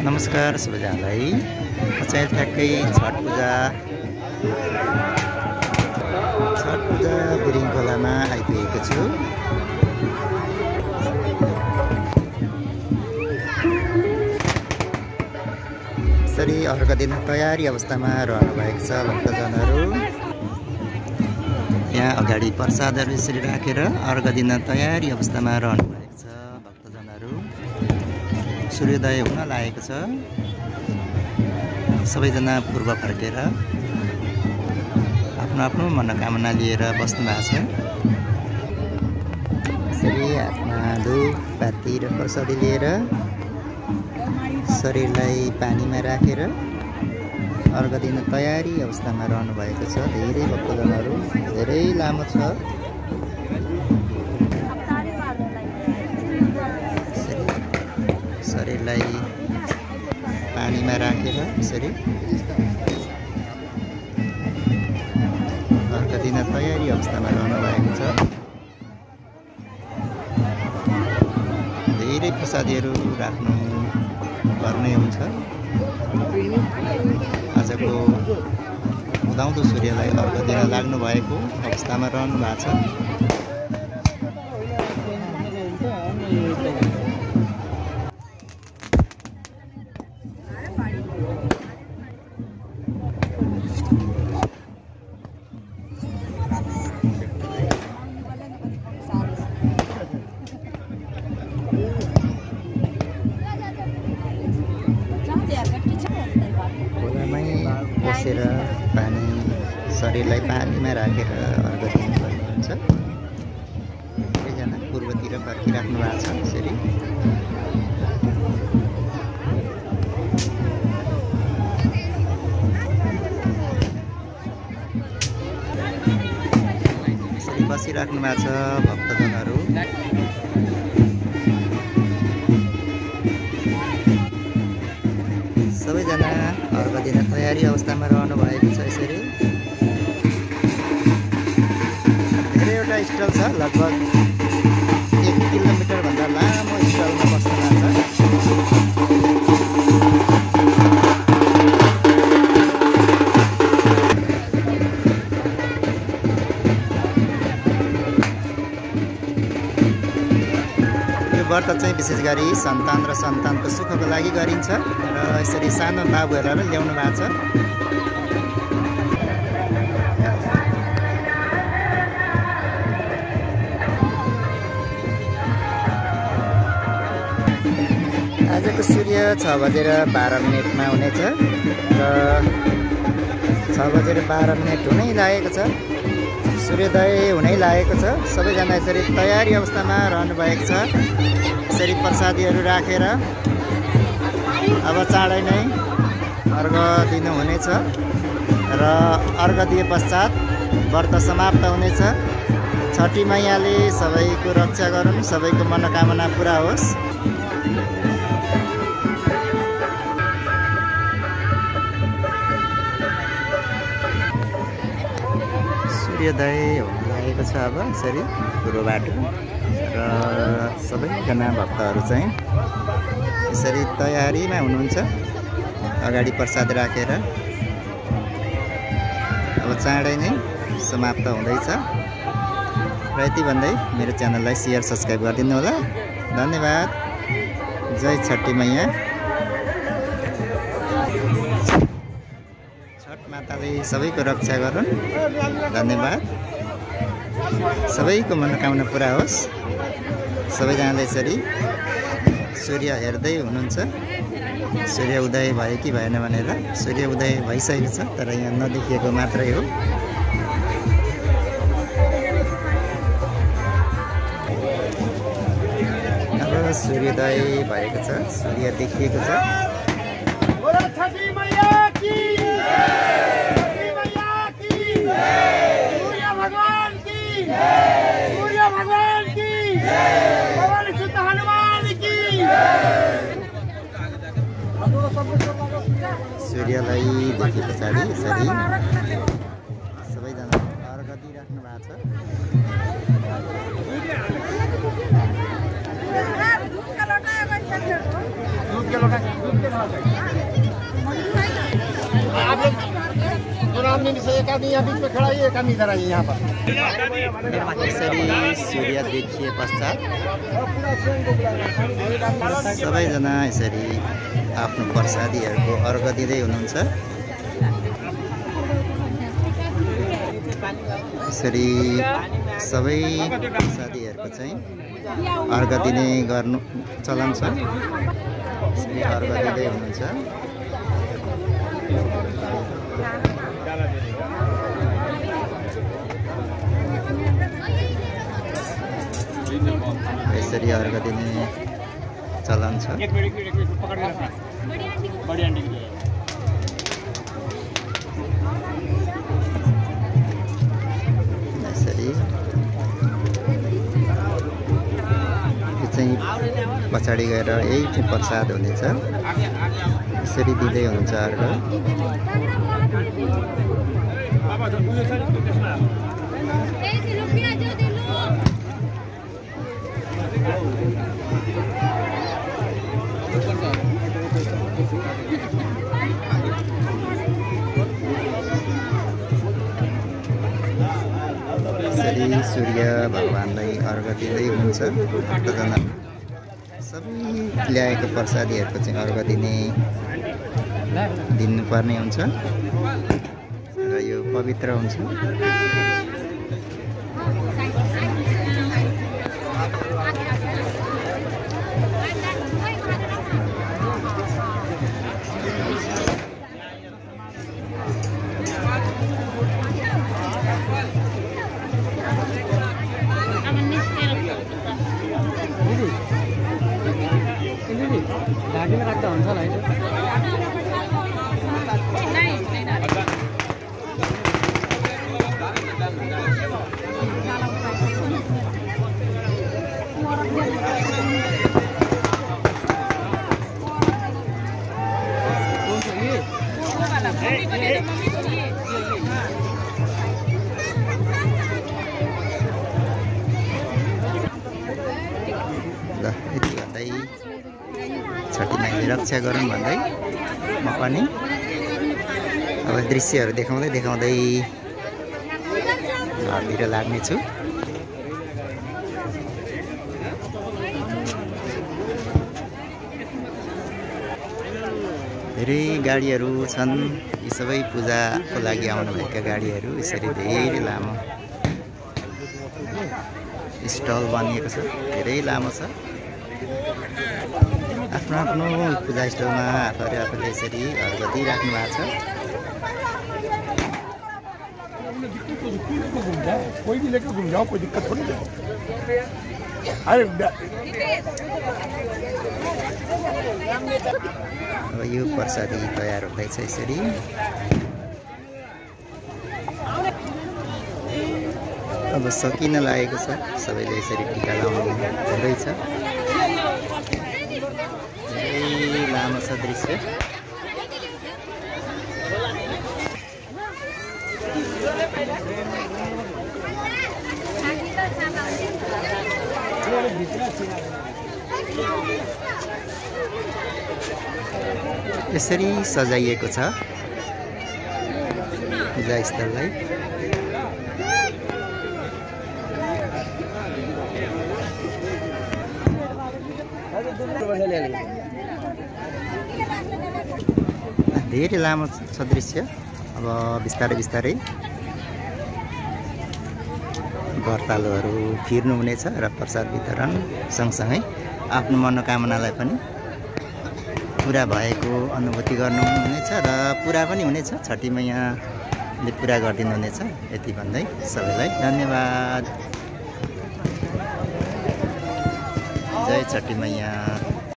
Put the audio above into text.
नमस्कार सबैजनालाई। चाहिँ ठ्याक्कै छठ पूजा बिरिङ खोलामा आइपुगेको छु। यसरी अर्को दिन तयारी अवस्थामा रहनु भएको छ भक्तजनहरू। यहाँ अगाडि प्रसादहरू यसरी राखेर अर्को दिन तयारी अवस्थामा रहनु भएको छ भक्तजनहरू। सूर्योदय हुन लागेको छ। सबैजना पूर्व फर्केर आफ्नो आफ्नो मनोकामना लिएर बस्नु भएको छ। यसरी हातमा धूप बाती र प्रसादी लिएर शरीरलाई पानीमा राखेर अर्को दिन तयारी अवस्थामा रहनु भएको छ धेरै भक्तजनहरू। धेरै लामो छ। शरीरलाई पानीमा राखेर यसरी अर्को दिन तयारी अवस्थामा रहनु भएको छ। धेरै प्रसादीहरू राख्नु पर्ने हुन्छ। आजको उदाउँदो सूर्यलाई अर्को दिन लाग्नु भएको अवस्थामा रहनु भएको छ। बसेर पानी शरीरलाई पानीमा राखेर अर्को दिन गर्नुहुन्छ। सबैजना पूर्वतिर फर्किराख्नु भएको छ। यसरी यसरी बसिराख्नु भएको छ भक्तजनहरू। सबैजना अर्को दिन तयारी अवस्थामा रहनु भएको छ। यसरी धेरैवटा स्टल छ। लगभग 1 किलोमिटर भन्दा लामो स्टलमा बस्नु भएको छ। व्रत चाहिँ विशेष गरी सन्तान र सन्तानको सुखको लागि गरिन्छ र यसरी सानो बाबुहरूलाई ल्याउनु भएको छ। आजको सूर्य 6:12 हुनेछ र 6:12 हुनै लागेको छ। सूर्योदय हुनै लागेको छ। सबैजना यसरी तयारी अवस्थामा रहनु भएको छ। यसरी प्रसादीहरू राखेर अब चाँडै नै अर्घ दिनु हुनेछ र अर्घ दिए पश्चात व्रत समाप्त हुनेछ। छठी मैयाले सबैको रक्षा गरून्, सबैको मनोकामना पुरा होस्। सूर्योदय हुन लागेको छ अब यसरी पूर्वबाट र सबैजना भक्तहरू चाहिँ यसरी तयारीमा हुनुहुन्छ। अगाडि प्रसाद राखेर अब चाँडै नै समाप्त हुँदैछ र यति भन्दै मेरो च्यानललाई सेयर सब्सक्राइब गरिदिनु होला। धन्यवाद। जय छठी मैया। छठ माताले सबैको रक्षा गरून्। धन्यवाद। सबैको मनोकामना पुरा होस्। सबैजनाले यसरी सूर्य हेर्दै हुनुहुन्छ। सूर्य उदय भयो कि भएन भनेर। सूर्य उदय भइसकेको छ तर यहाँ नदेखिएको मात्रै हो। अब सूर्योदय भएको छ। सूर्य देखिएको छ। सूर्यलाई देखि पछाडि यसरी सबैजना अर्घ दिइराख्नु भएको छ। यसरी सूर्य देखिए पश्चात सबैजना यसरी आफ्नो प्रसादीहरूको अर्घ दिँदै हुनुहुन्छ। यसरी सबै प्रसादीहरूको चाहिँ अर्घ दिने गर्नु चलन छ। यसरी अर्घ दिँदै हुनुहुन्छ। यसरी अर्घ दिने चलन छ। यसरी यो चाहिँ पछाडि गएर यही चाहिँ प्रसाद हुनेछ। यसरी दिँदै हुनुहुन्छ अर्घ। यसरी सूर्य भगवानलाई अर्घ दिँदै हुनुहुन्छ। भक्तजना सबै ल्याएको प्रसादीहरूको चाहिँ अर्घ दिनुपर्ने हुन्छ र यो पवित्र हुन्छ। घाँटीमा राख्दा हुन्छ होला होइन? ल यति भन्दै छठी माईले रक्षा गरौँ भन्दै म पनि अब दृश्यहरू देखाउँदै घरतिर लाग्नेछु। धेरै गाडीहरू छन्। यी सबै पूजाको लागि आउनुभएका गाडीहरू यसरी धेरै लामो स्टल बनिएको छ। धेरै लामो छ। आफ्नो आफ्नो पूजा स्टलमा आफूले यसरी अर्घ दिइराख्नु भएको छ। अब यो प्रसादी तयार हुँदैछ। यसरी अब सकिन लागेको छ। सबैले यसरी टिका लाउनु हुँदैछ। धेरै लामो छ दृश्य। यसरी सजाइएको छ पूजा स्थललाई। धेरै लामो छ दृश्य। अब बिस्तारै व्रतालुहरू फिर्नु हुनेछ र प्रसाद वितरण सँगसँगै आफ्नो मनोकामनालाई पनि पुरा भएको अनुभूति गर्नुहुनेछ र पुरा पनि हुनेछ। छठी मैयाले पुरा गरिदिनु हुनेछ। यति भन्दै सबैलाई धन्यवाद। जय छठी मैया।